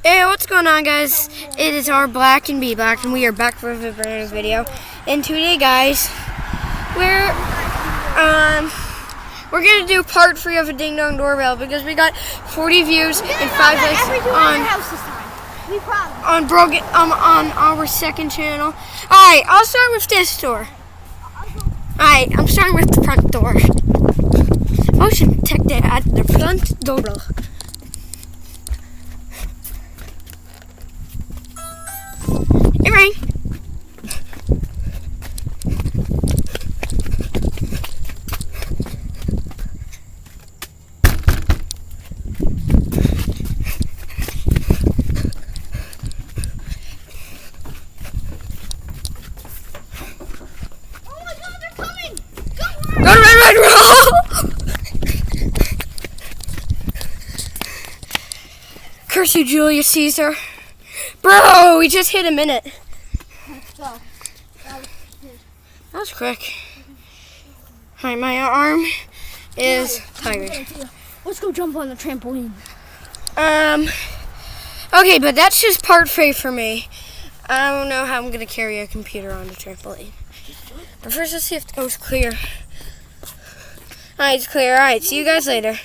Hey, what's going on, guys? It is our Black and B Black, and we are back with a brand new video. And today, guys, we're gonna do part 3 of a ding dong doorbell because we got 40 views and 5 likes on our second channel. All right, I'll start with this door. All right, I'm starting with the front door. Motion detected at the front doorbell. It rang. Oh my God, they're coming! Go Run, roll! Curse you, Julius Caesar. Bro, we just hit a minute. Let's go. That was quick. Alright, my arm is tired. Let's go jump on the trampoline. Okay, but that's just part 3 for me. I don't know how I'm gonna carry a computer on the trampoline. But first, let's see if it goes clear. Alright, it's clear. Alright, see you guys later.